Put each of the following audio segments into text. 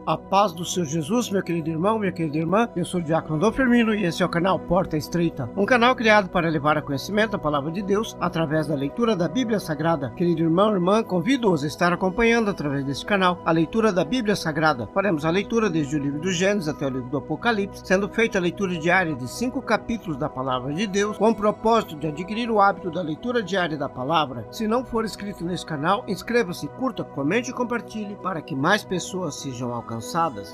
A paz do Senhor Jesus, meu querido irmão, minha querida irmã. Eu sou o Diácono Dom Firmino e esse é o canal Porta Estreita, um canal criado para levar a conhecimento a palavra de Deus através da leitura da Bíblia Sagrada. Querido irmão, irmã, convido-os a estar acompanhando através deste canal a leitura da Bíblia Sagrada. Faremos a leitura desde o livro do Gênesis até o livro do Apocalipse, sendo feita a leitura diária de 5 capítulos da palavra de Deus, com o propósito de adquirir o hábito da leitura diária da palavra. Se não for inscrito nesse canal, inscreva-se, curta, comente e compartilhe para que mais pessoas sejam alcançadas.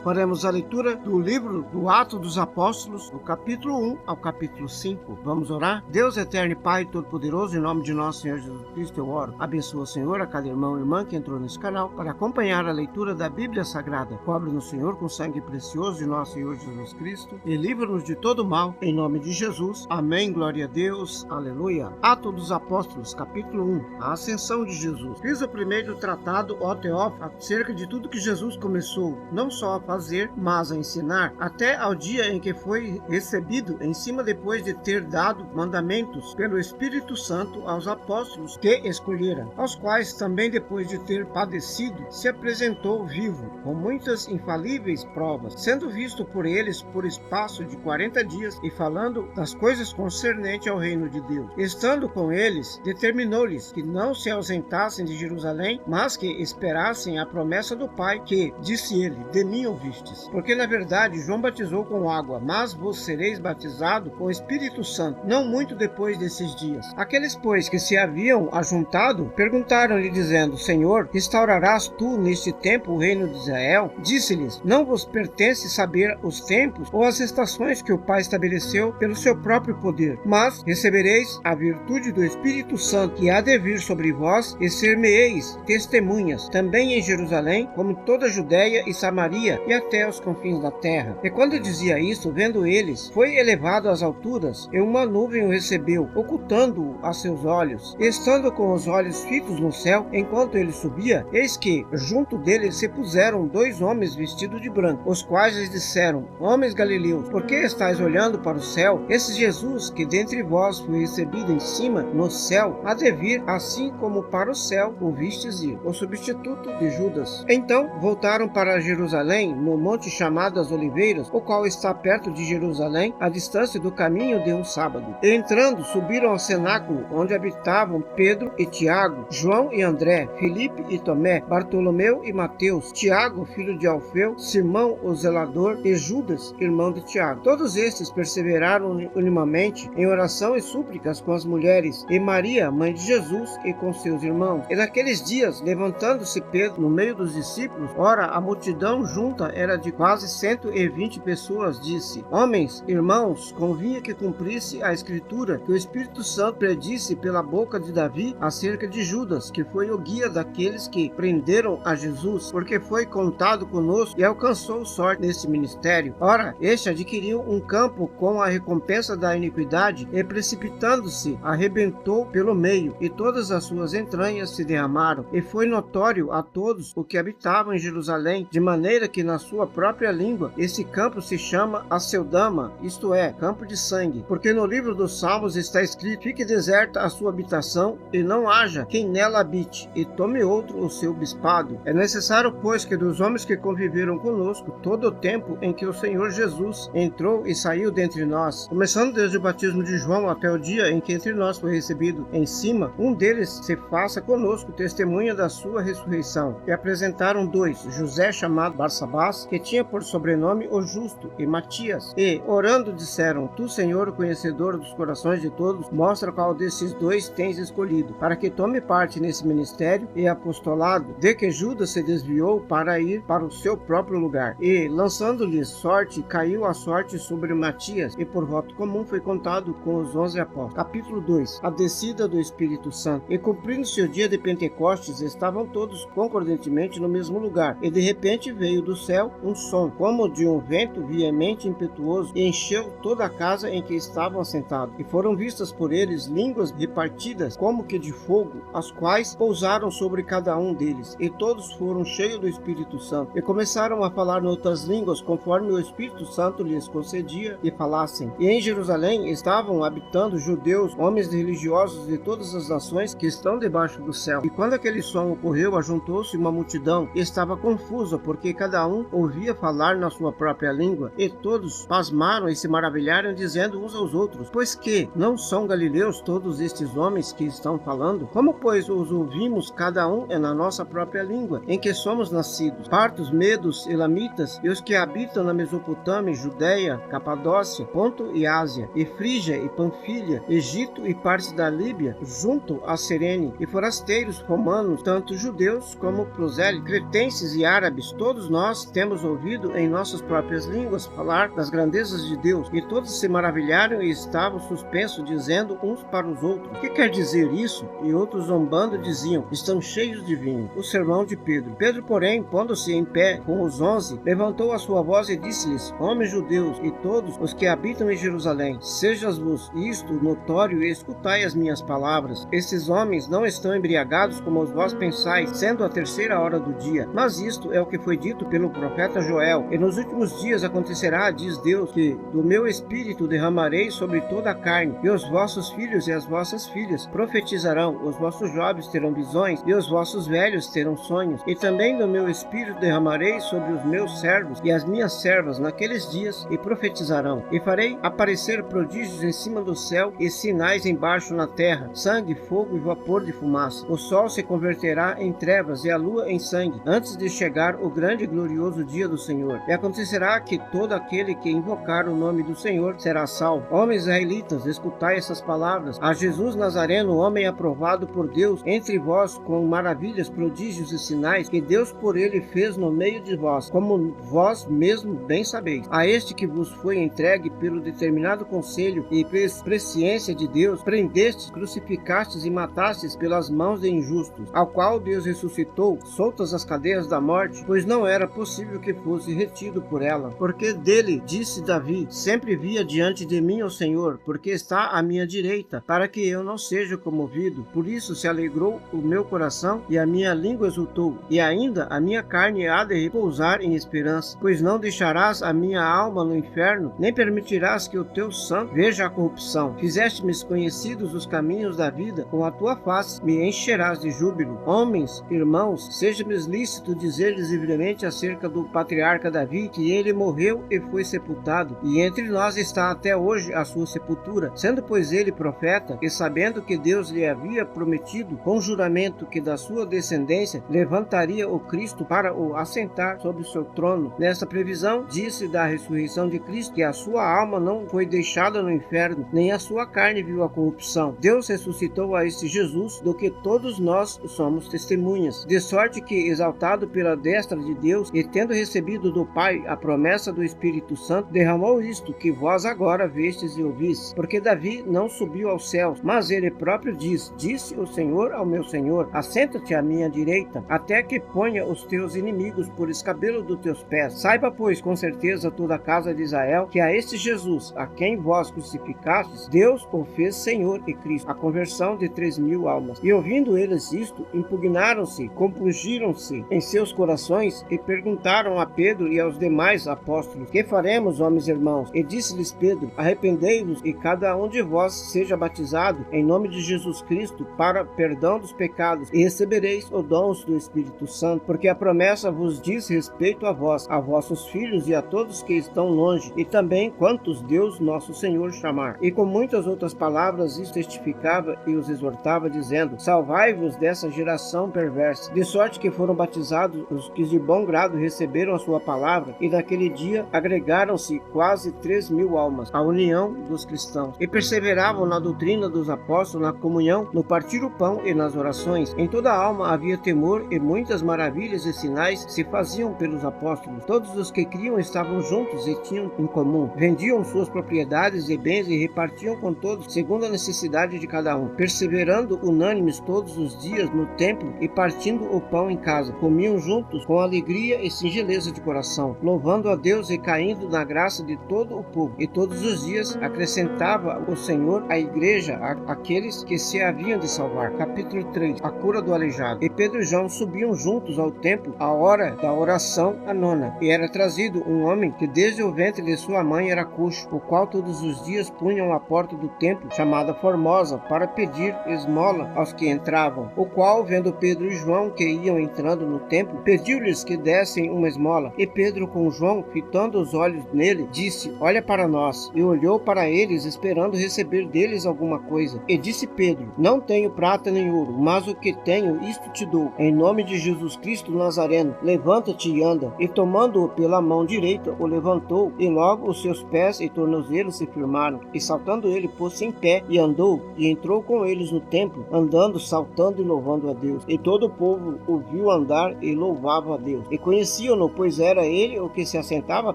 Faremos a leitura do livro do Atos dos Apóstolos, do capítulo 1 ao capítulo 5. Vamos orar? Deus eterno e Pai Todo-Poderoso, em nome de nosso Senhor Jesus Cristo eu oro. Abençoa, Senhor, a cada irmão e irmã que entrou nesse canal para acompanhar a leitura da Bíblia Sagrada. Cobre-nos, Senhor, com sangue precioso de nosso Senhor Jesus Cristo e livra-nos de todo mal, em nome de Jesus. Amém. Glória a Deus. Aleluia. Atos dos Apóstolos, capítulo 1. A ascensão de Jesus. Fiz o primeiro tratado, ó Teófilo, acerca de tudo que Jesus começou não só a fazer, mas a ensinar, até ao dia em que foi recebido em cima, depois de ter dado mandamentos pelo Espírito Santo aos apóstolos que escolhera, aos quais também depois de ter padecido, se apresentou vivo, com muitas infalíveis provas, sendo visto por eles por espaço de 40 dias, e falando das coisas concernentes ao reino de Deus. Estando com eles, determinou-lhes que não se ausentassem de Jerusalém, mas que esperassem a promessa do Pai, que, disse ele, de mim ouvistes. Porque na verdade João batizou com água, mas vos sereis batizado com o Espírito Santo, não muito depois desses dias. Aqueles, pois, que se haviam ajuntado, perguntaram-lhe, dizendo: Senhor, restaurarás tu neste tempo o reino de Israel? Disse-lhes: não vos pertence saber os tempos ou as estações que o Pai estabeleceu pelo seu próprio poder, mas recebereis a virtude do Espírito Santo, que há de vir sobre vós, e ser-me-eis testemunhas, também em Jerusalém, como em toda a Judéia e Samaria, e até os confins da terra. E quando dizia isso, vendo eles, foi elevado às alturas, e uma nuvem o recebeu, ocultando-o a seus olhos. E estando com os olhos fitos no céu, enquanto ele subia, eis que, junto dele, se puseram 2 homens vestidos de branco, os quais lhes disseram: Homens galileus, por que estáis olhando para o céu? Esse Jesus, que dentre vós foi recebido em cima, no céu, há de vir, assim como para o céu o vistes ir. O substituto de Judas. Então voltaram para Jerusalém, no monte chamado as Oliveiras, o qual está perto de Jerusalém, à distância do caminho de um sábado. E entrando, subiram ao cenáculo, onde habitavam Pedro e Tiago, João e André, Filipe e Tomé, Bartolomeu e Mateus, Tiago, filho de Alfeu, Simão o zelador e Judas, irmão de Tiago. Todos estes perseveraram unimamente em oração e súplicas com as mulheres, e Maria, mãe de Jesus, e com seus irmãos. E naqueles dias, levantando-se Pedro no meio dos discípulos, ora, a multidão junta era de quase 120 pessoas, disse: Homens, irmãos, convinha que cumprisse a escritura que o Espírito Santo predisse pela boca de Davi acerca de Judas, que foi o guia daqueles que prenderam a Jesus, porque foi contado conosco e alcançou sorte nesse ministério. Ora, este adquiriu um campo com a recompensa da iniquidade, e precipitando-se, arrebentou pelo meio, e todas as suas entranhas se derramaram, e foi notório a todos o que habitavam em Jerusalém, de maneira que na sua própria língua esse campo se chama Aceldama, isto é, campo de sangue. Porque no livro dos Salmos está escrito: fique deserta a sua habitação, e não haja quem nela habite, e tome outro o seu bispado. É necessário, pois, que dos homens que conviveram conosco todo o tempo em que o Senhor Jesus entrou e saiu dentre nós, começando desde o batismo de João até o dia em que entre nós foi recebido em cima, um deles se faça conosco testemunha da sua ressurreição. E apresentaram 2, José chamado Barsabás, que tinha por sobrenome o Justo, e Matias. E, orando, disseram: Tu, Senhor, o conhecedor dos corações de todos, mostra qual desses 2 tens escolhido, para que tome parte nesse ministério e apostolado, de que Judas se desviou para ir para o seu próprio lugar. E, lançando-lhes sorte, caiu a sorte sobre Matias, e por voto comum foi contado com os 11 apóstolos. Capítulo 2. A descida do Espírito Santo. E cumprindo-se o dia de Pentecostes, estavam todos concordantemente no mesmo lugar, e de repente veio do céu um som, como de um vento veemente e impetuoso, e encheu toda a casa em que estavam assentados. E foram vistas por eles línguas repartidas como que de fogo, as quais pousaram sobre cada um deles, e todos foram cheios do Espírito Santo, e começaram a falar noutras línguas, conforme o Espírito Santo lhes concedia e falassem. E em Jerusalém estavam habitando judeus, homens religiosos de todas as nações que estão debaixo do céu. E quando aquele som ocorreu, ajuntou-se uma multidão, e estava confusa, porque porque cada um ouvia falar na sua própria língua, e todos pasmaram e se maravilharam, dizendo uns aos outros: pois que não são galileus todos estes homens que estão falando? Como, pois, os ouvimos cada um na nossa própria língua, em que somos nascidos? Partos, medos, elamitas, e os que habitam na Mesopotâmia, Judéia, Capadócia, Ponto e Ásia, e Frígia e Panfilha, Egito e partes da Líbia, junto a Cirene, e forasteiros romanos, tanto judeus como prosélitos, cretenses e árabes, todos nós temos ouvido em nossas próprias línguas falar das grandezas de Deus. E todos se maravilharam e estavam suspensos, dizendo uns para os outros: que quer dizer isso? E outros, zombando, diziam: estão cheios de vinho. O sermão de Pedro. Pedro, porém, pondo-se em pé com os 11, levantou a sua voz e disse-lhes: homens judeus e todos os que habitam em Jerusalém, seja-vos isto notório e escutai as minhas palavras. Esses homens não estão embriagados como vós pensais, sendo a 3ª hora do dia. Mas isto é o que foi dito pelo profeta Joel: e nos últimos dias acontecerá, diz Deus, que do meu espírito derramarei sobre toda a carne, e os vossos filhos e as vossas filhas profetizarão, os vossos jovens terão visões, e os vossos velhos terão sonhos. E também do meu espírito derramarei sobre os meus servos e as minhas servas naqueles dias, e profetizarão. E farei aparecer prodígios em cima do céu e sinais embaixo na terra: sangue, fogo e vapor de fumaça. O sol se converterá em trevas e a lua em sangue, antes de chegar o grande e glorioso dia do Senhor. E acontecerá que todo aquele que invocar o nome do Senhor será salvo. Homens israelitas, escutai essas palavras: a Jesus Nazareno, homem aprovado por Deus entre vós, com maravilhas, prodígios e sinais que Deus por ele fez no meio de vós, como vós mesmo bem sabeis. A este que vos foi entregue pelo determinado conselho e presciência de Deus, prendestes, crucificastes e matastes pelas mãos de injustos, ao qual Deus ressuscitou, soltas as cadeias da morte, pois não era possível que fosse retido por ela. Porque dele disse Davi: sempre via diante de mim o Senhor, porque está à minha direita, para que eu não seja comovido. Por isso se alegrou o meu coração e a minha língua exultou, e ainda a minha carne há de repousar em esperança, pois não deixarás a minha alma no inferno, nem permitirás que o teu santo veja a corrupção. Fizeste-me conhecidos os caminhos da vida, com a tua face me encherás de júbilo. Homens, irmãos, seja-me lícito dizer-lhes livremente acerca do patriarca Davi, que ele morreu e foi sepultado, e entre nós está até hoje a sua sepultura. Sendo pois ele profeta, e sabendo que Deus lhe havia prometido com juramento que da sua descendência levantaria o Cristo para o assentar sobre o seu trono, nessa previsão disse da ressurreição de Cristo que a sua alma não foi deixada no inferno, nem a sua carne viu a corrupção. Deus ressuscitou a este Jesus, do que todos nós somos testemunhas, de sorte que, exaltado pela destra de Deus, e tendo recebido do Pai a promessa do Espírito Santo, derramou isto que vós agora vestes e ouvis. Porque Davi não subiu aos céus, mas ele próprio disse o Senhor ao meu Senhor: assenta-te à minha direita, até que ponha os teus inimigos por escabelo dos teus pés. Saiba, pois, com certeza toda a casa de Israel, que a este Jesus, a quem vós crucificastes, Deus o fez Senhor e Cristo, a conversão de 3.000 almas. E ouvindo eles isto, impugnaram-se, compungiram-se em seus corações, e perguntaram a Pedro e aos demais apóstolos: que faremos, homens irmãos? E disse-lhes Pedro: arrependei-vos, e cada um de vós seja batizado em nome de Jesus Cristo para perdão dos pecados, e recebereis o dom do Espírito Santo, porque a promessa vos diz respeito a vós, a vossos filhos e a todos que estão longe, e também quantos Deus nosso Senhor chamar. E com muitas outras palavras isso testificava e os exortava, dizendo: salvai-vos dessa geração perversa. De sorte que foram batizados os que de bom grado receberam a sua palavra, e naquele dia agregaram-se quase 3.000 almas à união dos cristãos, e perseveravam na doutrina dos apóstolos, na comunhão, no partir o pão e nas orações. Em toda a alma havia temor, e muitas maravilhas e sinais se faziam pelos apóstolos. Todos os que criam estavam juntos e tinham em comum, vendiam suas propriedades e bens e repartiam com todos segundo a necessidade de cada um, perseverando unânimes todos os dias no templo e partindo o pão em casa. Comiam juntos com alegria e singeleza de coração, louvando a Deus e caindo na graça de todo o povo. E todos os dias acrescentava o Senhor à igreja aqueles que se haviam de salvar. Capítulo 3. A cura do aleijado. E Pedro e João subiam juntos ao templo à hora da oração, a nona. E era trazido um homem que desde o ventre de sua mãe era coxo, o qual todos os dias punham à porta do templo, chamada Formosa, para pedir esmola aos que entravam. O qual, vendo Pedro e João que iam entrando no templo, pediu-lhes que dessem uma esmola. E Pedro, com João, fitando os olhos nele, disse: olha para nós. E olhou para eles, esperando receber deles alguma coisa. E disse Pedro: não tenho prata nem ouro, mas o que tenho, isto te dou. Em nome de Jesus Cristo Nazareno, levanta-te e anda. E tomando-o pela mão direita, o levantou, e logo os seus pés e tornozelos se firmaram. E saltando ele, pôs-se em pé, e andou, e entrou com eles no templo, andando, saltando e louvando a Deus. E todo o povo o viu andar e louvava a Deus. E conheciam-no, pois era ele o que se assentava a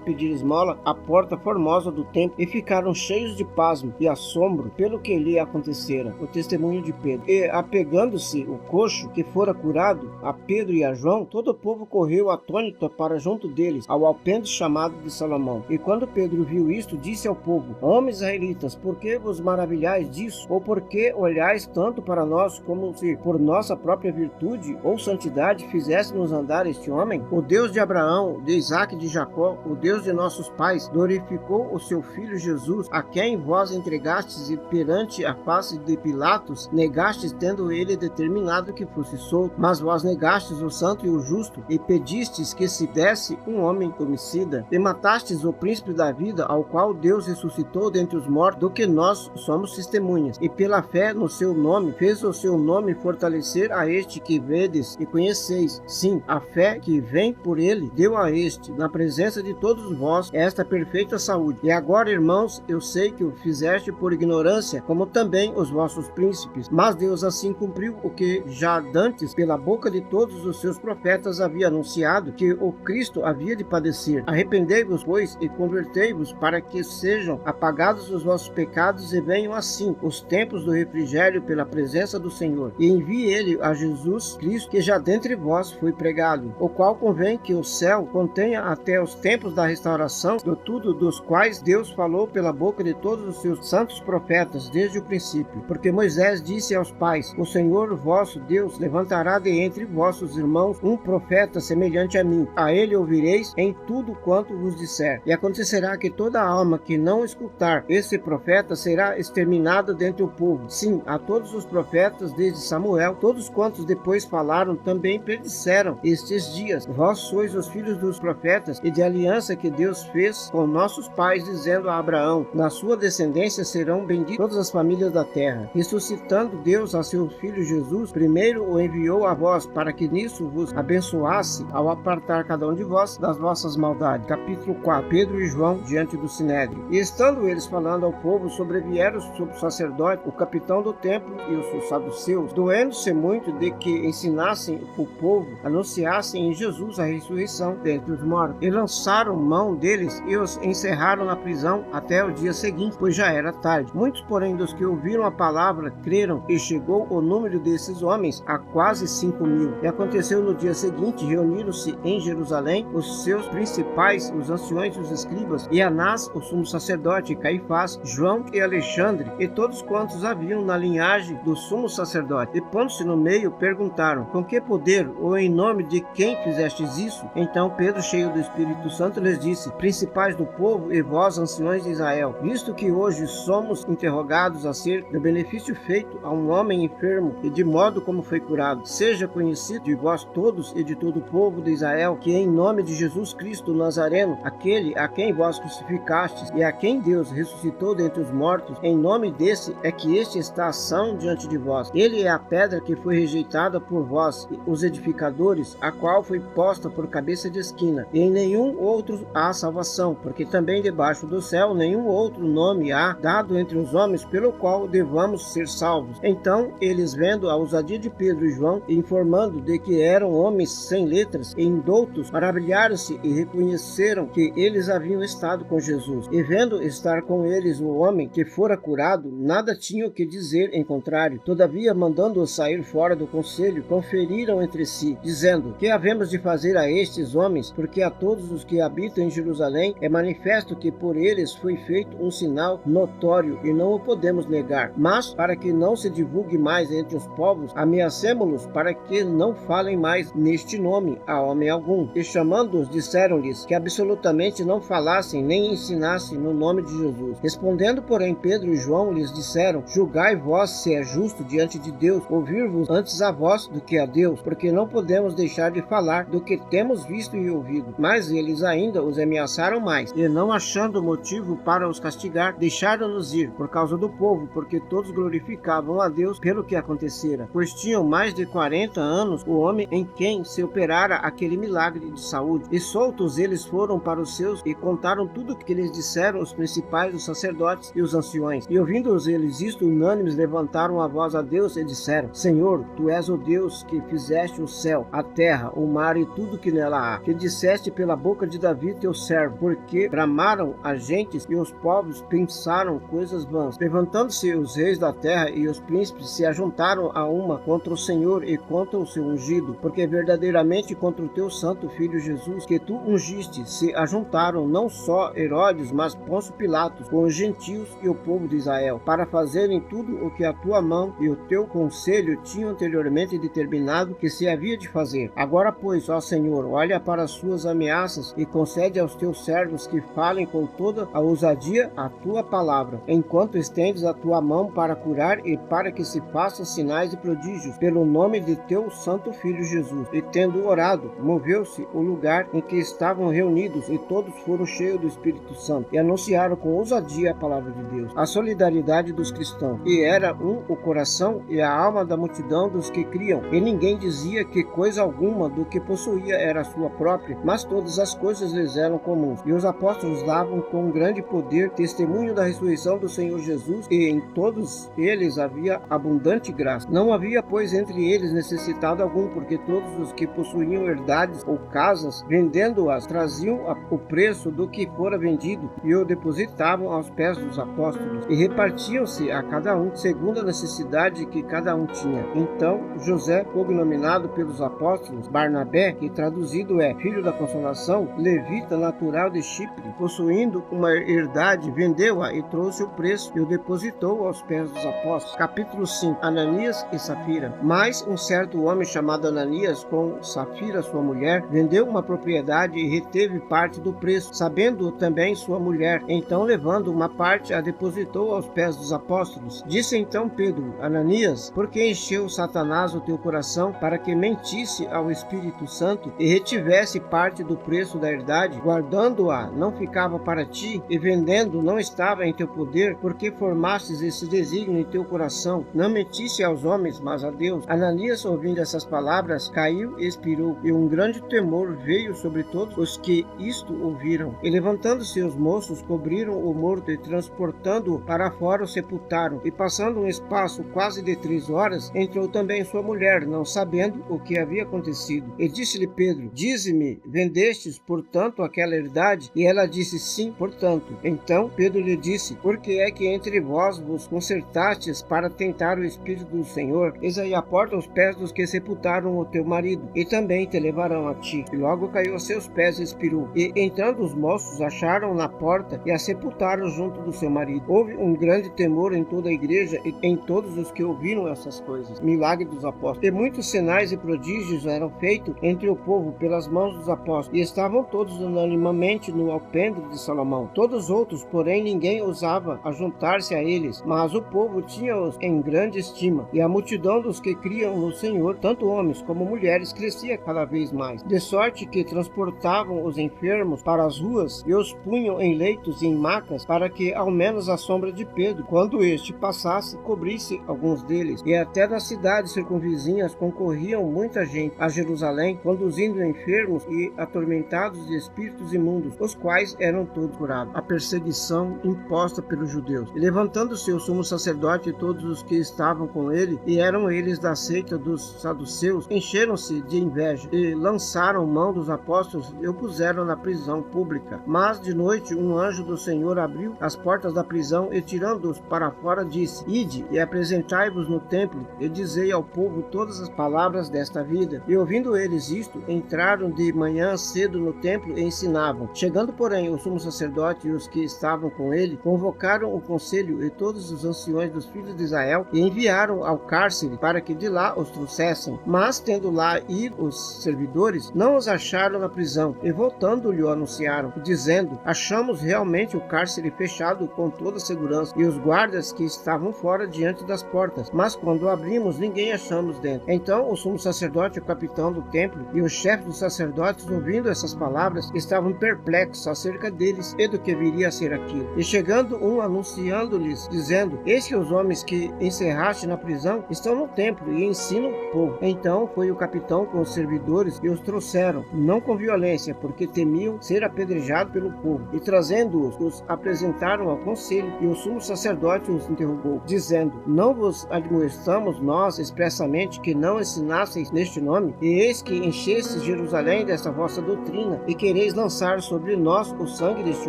pedir esmola à porta formosa do templo, e ficaram cheios de pasmo e assombro pelo que lhe acontecera. O testemunho de Pedro. E apegando-se o coxo que fora curado a Pedro e a João, todo o povo correu atônito para junto deles, ao alpendre chamado de Salomão. E quando Pedro viu isto, disse ao povo: homens israelitas, por que vos maravilhais disso? Ou por que olhais tanto para nós, como se por nossa própria virtude ou santidade fizéssemos andar este homem? O Deus de Abraão, de Isaque e de Jacó, o Deus de nossos pais, glorificou o seu filho Jesus, a quem vós entregastes, e perante a face de Pilatos negastes, tendo ele determinado que fosse solto. Mas vós negastes o santo e o justo, e pedistes que se desse um homem homicida, e matastes o príncipe da vida, ao qual Deus ressuscitou dentre os mortos, do que nós somos testemunhas. E pela fé no seu nome, fez o seu nome fortalecer a este que vedes e conheceis. Sim, a fé que vem por ele deu a este, na presença de todos vós, esta perfeita saúde. E agora, irmãos, eu sei que o fizeste por ignorância, como também os vossos príncipes. Mas Deus assim cumpriu o que já dantes, pela boca de todos os seus profetas, havia anunciado, que o Cristo havia de padecer. Arrependei-vos, pois, e convertei-vos, para que sejam apagados os vossos pecados, e venham assim os tempos do refrigério pela presença do Senhor. E envie ele a Jesus Cristo, que já dentre vós foi pregado, o qual convém que o céu contenha até os tempos da restauração de tudo, dos quais Deus falou pela boca de todos os seus santos profetas desde o princípio. Porque Moisés disse aos pais: o Senhor vosso Deus levantará de entre vossos irmãos um profeta semelhante a mim. A ele ouvireis em tudo quanto vos disser. E acontecerá que toda alma que não escutar esse profeta será exterminada dentre o povo. Sim, a todos os profetas desde Samuel, todos quantos depois falaram, também predisseram estes dias. Vós sois os filhos dos profetas e de aliança que Deus fez com nossos pais, dizendo a Abraão: na sua descendência serão benditas todas as famílias da terra. Ressuscitando Deus a seu filho Jesus, primeiro o enviou a vós, para que nisso vos abençoasse, ao apartar cada um de vós das vossas maldades. Capítulo 4. Pedro e João diante do Sinédrio. E estando eles falando ao povo, sobrevieram sobre o sacerdote, o capitão do templo e os saduceus, doendo-se muito de que ensinassem o povo, anunciassem em Jesus a ressurreição dentre os mortos. E lançaram mão deles e os encerraram na prisão até o dia seguinte, pois já era tarde. Muitos, porém, dos que ouviram a palavra creram, e chegou o número desses homens a quase 5.000. E aconteceu no dia seguinte, reuniram-se em Jerusalém os seus principais, os anciões e os escribas, e Anás, o sumo sacerdote, e Caifás, João e Alexandre, e todos quantos haviam na linhagem do sumo sacerdote. E pondo-se no meio, perguntaram: com que poder ou em nome de quem fizestes isso? Então Pedro, cheio do Espírito Santo, lhes disse: principais do povo e vós, anciões de Israel, visto que hoje somos interrogados acerca do benefício feito a um homem enfermo e de modo como foi curado, seja conhecido de vós todos e de todo o povo de Israel, que em nome de Jesus Cristo Nazareno, aquele a quem vós crucificastes e a quem Deus ressuscitou dentre os mortos, em nome desse é que este está são diante de vós. Ele é a pedra que foi rejeitada por vós, os edificadores, a qual foi posta por cabeça de esquina. E em nenhum outro há salvação, porque também debaixo do céu nenhum outro nome há dado entre os homens pelo qual devamos ser salvos. Então eles, vendo a ousadia de Pedro e João, informando de que eram homens sem letras e indoutos, maravilharam-se e reconheceram que eles haviam estado com Jesus. E vendo estar com eles o homem que fora curado, nada tinham que dizer em contrário. Todavia, mandando-os sair fora do conselho, conferiram entre si, dizendo: que havemos de fazer a estes homens? Porque a todos os que habitam em Jerusalém é manifesto que por eles foi feito um sinal notório, e não o podemos negar. Mas, para que não se divulgue mais entre os povos, ameacemo-los para que não falem mais neste nome a homem algum. E chamando-os, disseram-lhes que absolutamente não falassem nem ensinassem no nome de Jesus. Respondendo, porém, Pedro e João lhes disseram: julgai vós se é justo diante de Deus ouvir-vos antes a vós do que a Deus, porque não podemos deixar de falar falar do que temos visto e ouvido. Mas eles ainda os ameaçaram mais, e não achando motivo para os castigar, deixaram-nos ir por causa do povo, porque todos glorificavam a Deus pelo que acontecera, pois tinham mais de 40 anos o homem em quem se operara aquele milagre de saúde. E soltos eles foram para os seus e contaram tudo o que lhes disseram os principais, os sacerdotes e os anciões. E ouvindo eles isto, unânimes levantaram a voz a Deus e disseram: Senhor, tu és o Deus que fizeste o céu, a terra, o mar e tudo que nela há, que disseste pela boca de Davi teu servo, porque bramaram as gentes e os povos pensaram coisas vãs. Levantando-se os reis da terra e os príncipes se ajuntaram a uma contra o Senhor e contra o seu ungido, porque verdadeiramente contra o teu santo filho Jesus, que tu ungiste, se ajuntaram não só Herodes, mas Pôncio Pilatos, com os gentios e o povo de Israel, para fazerem tudo o que a tua mão e o teu conselho tinham anteriormente determinado que se havia de fazer. Agora, pois, ó Senhor, olha para as suas ameaças e concede aos teus servos que falem com toda a ousadia a tua palavra, enquanto estendes a tua mão para curar e para que se façam sinais e prodígios pelo nome de teu santo filho Jesus. E tendo orado, moveu-se o lugar em que estavam reunidos e todos foram cheios do Espírito Santo e anunciaram com ousadia a palavra de Deus, a solidariedade dos cristãos. E era o coração e a alma da multidão dos que criam, e ninguém dizia que coisa alguma do que possuía era sua própria, mas todas as coisas lhes eram comuns. E os apóstolos davam com grande poder testemunho da ressurreição do Senhor Jesus, e em todos eles havia abundante graça. Não havia, pois, entre eles necessitado algum, porque todos os que possuíam herdades ou casas, vendendo-as, traziam o preço do que fora vendido e o depositavam aos pés dos apóstolos, e repartiam-se a cada um segundo a necessidade que cada um tinha. Então José, cognominado pelos apóstolos Barnabé, que traduzido é filho da consolação, levita natural de Chipre, possuindo uma herdade, vendeu-a e trouxe o preço e o depositou aos pés dos apóstolos. Capítulo 5. Ananias e Safira. Mas um certo homem chamado Ananias, com Safira sua mulher, vendeu uma propriedade e reteve parte do preço, sabendo também sua mulher. Então, levando uma parte, a depositou aos pés dos apóstolos. Disse então Pedro: Ananias, por que encheu Satanás o teu coração para que mentisse ao Espírito Santo e retivesse parte do preço da herdade? Guardando-a não ficava para ti, e vendendo não estava em teu poder, porque formastes esse desígnio em teu coração. Não mentisse aos homens, mas a Deus. Ananias, ouvindo essas palavras, caiu e expirou, e um grande temor veio sobre todos os que isto ouviram. E levantando-se os moços, cobriram o morto e transportando-o para fora o sepultaram. E passando um espaço quase de 3 horas, entrou também sua mulher, não sabendo o que havia acontecido. E disse-lhe Pedro: Dize-me, vendestes, portanto, aquela herdade? E ela disse: Sim, portanto. Então Pedro lhe disse: Por que é que entre vós vos concertastes para tentar o Espírito do Senhor? Eis aí a porta aos pés dos que sepultaram o teu marido, e também te levarão a ti. E logo caiu a seus pés e expirou. E entrando os moços, acharam na porta e a sepultaram junto do seu marido. Houve um grande temor em toda a igreja e em todos os que ouviram essas coisas. Milagre dos apóstolos. E muitos sinais e prodígios eram feitos entre o povo pelas mãos dos apóstolos, e estavam todos unanimamente no alpendre de Salomão. Todos os outros, porém, ninguém ousava ajuntar-se a eles, mas o povo tinha-os em grande estima, e a multidão dos que criam no Senhor, tanto homens como mulheres, crescia cada vez mais, de sorte que transportavam os enfermos para as ruas e os punham em leitos e em macas, para que ao menos a sombra de Pedro, quando este passasse, cobrisse alguns deles. E até das cidades circunvizinhas concorriam muita gente a Jerusalém, conduzindo enfermos e atormentados de espíritos imundos, os quais eram todos curados. A perseguição imposta pelos judeus. E levantando-se o sumo sacerdote e todos os que estavam com ele, e eram eles da seita dos saduceus, encheram-se de inveja e lançaram mão dos apóstolos e o puseram na prisão pública. Mas de noite um anjo do Senhor abriu as portas da prisão e, tirando-os para fora, disse: Ide e apresentai-vos no templo e dizei ao povo todas as palavras desta vida. E ouvindo eles isto, entraram de manhã cedo no templo e ensinavam. Chegando, porém, o sumo sacerdote e os que estavam com ele, convocaram o conselho e todos os anciões dos filhos de Israel e enviaram ao cárcere para que de lá os trouxessem. Mas, tendo lá ir os servidores, não os acharam na prisão, e voltando-lhe o anunciaram, dizendo: Achamos realmente o cárcere fechado com toda segurança, e os guardas que estavam fora diante das portas, mas quando abrimos, ninguém achamos dentro. Então o sumo sacerdote e o capitão do templo templo, e os chefes dos sacerdotes, ouvindo essas palavras, estavam perplexos acerca deles e do que viria a ser aquilo. E chegando um, anunciando-lhes, dizendo: Eis que os homens que encerraste na prisão estão no templo e ensinam o povo. Então foi o capitão com os servidores e os trouxeram, não com violência, porque temiam ser apedrejados pelo povo. E trazendo-os, os apresentaram ao conselho, e o sumo sacerdote os interrogou, dizendo: Não vos admoestamos nós expressamente que não ensinasseis neste nome? E eis que enchestes Jerusalém desta vossa doutrina, e quereis lançar sobre nós o sangue deste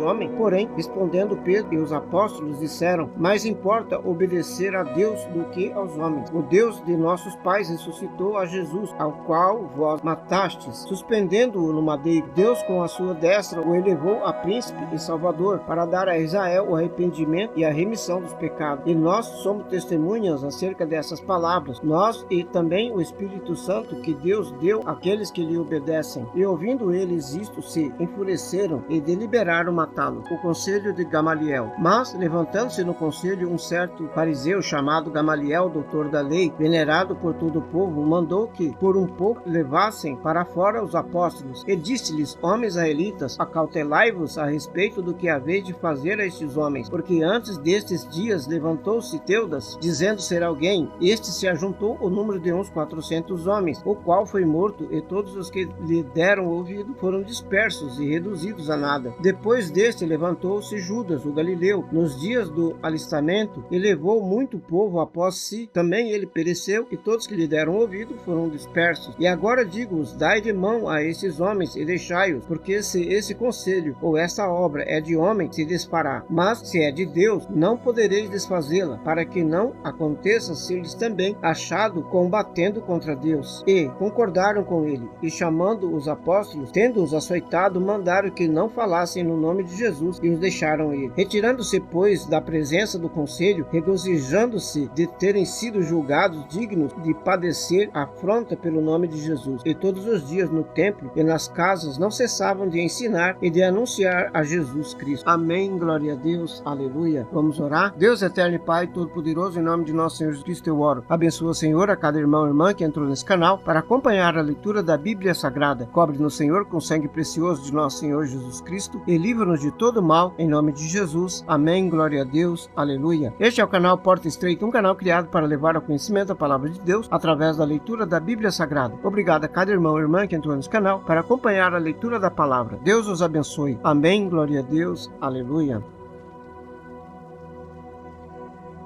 homem? Porém, respondendo Pedro e os apóstolos, disseram: Mais importa obedecer a Deus do que aos homens. O Deus de nossos pais ressuscitou a Jesus, ao qual vós matastes, suspendendo-o no madeiro. Deus com a sua destra o elevou a príncipe e salvador, para dar a Israel o arrependimento e a remissão dos pecados. E nós somos testemunhas acerca dessas palavras, nós e também o Espírito Santo que Deus deu àqueles que lhe obedecem. E ouvindo eles isto, se enfureceram e deliberaram matá-lo. O conselho de Gamaliel. Mas, levantando-se no conselho um certo fariseu chamado Gamaliel, doutor da lei, venerado por todo o povo, mandou que por um pouco levassem para fora os apóstolos, e disse-lhes: Homens israelitas, acautelai-vos a respeito do que haveis de fazer a estes homens, porque antes destes dias levantou-se Teudas, dizendo ser alguém. Este se ajuntou o número de uns 400 homens, o qual foi morto, e todos os que lhe deram ouvido foram dispersos e reduzidos a nada. Depois deste levantou-se Judas, o Galileu, nos dias do alistamento, e levou muito povo após si. Também ele pereceu, e todos que lhe deram ouvido foram dispersos. E agora digo-vos: dai de mão a esses homens e deixai-os, porque se esse conselho ou esta obra é de homem, se desfará, mas se é de Deus, não podereis desfazê-la, para que não aconteça ser-lhes também achado combatendo contra Deus. E concordaram com ele, e chamando os apóstolos, tendo-os açoitado, mandaram que não falassem no nome de Jesus, e os deixaram ir. Retirando-se, pois, da presença do conselho, regozijando-se de terem sido julgados dignos de padecer afronta pelo nome de Jesus. E todos os dias no templo e nas casas não cessavam de ensinar e de anunciar a Jesus Cristo. Amém, glória a Deus, aleluia. Vamos orar? Deus eterno e Pai todo-poderoso, em nome de nosso Senhor Jesus Cristo eu oro. Abençoa, Senhor, a cada irmão e irmã que entrou nesse canal para acompanhar a leitura da Bíblia Sagrada. Cobre-nos, Senhor, com o sangue precioso de nosso Senhor Jesus Cristo e livra-nos de todo mal, em nome de Jesus. Amém, glória a Deus, aleluia. Este é o canal Porta Estreita, um canal criado para levar ao conhecimento a palavra de Deus através da leitura da Bíblia Sagrada. Obrigado a cada irmão e irmã que entrou nesse canal para acompanhar a leitura da palavra. Deus os abençoe. Amém, glória a Deus, aleluia.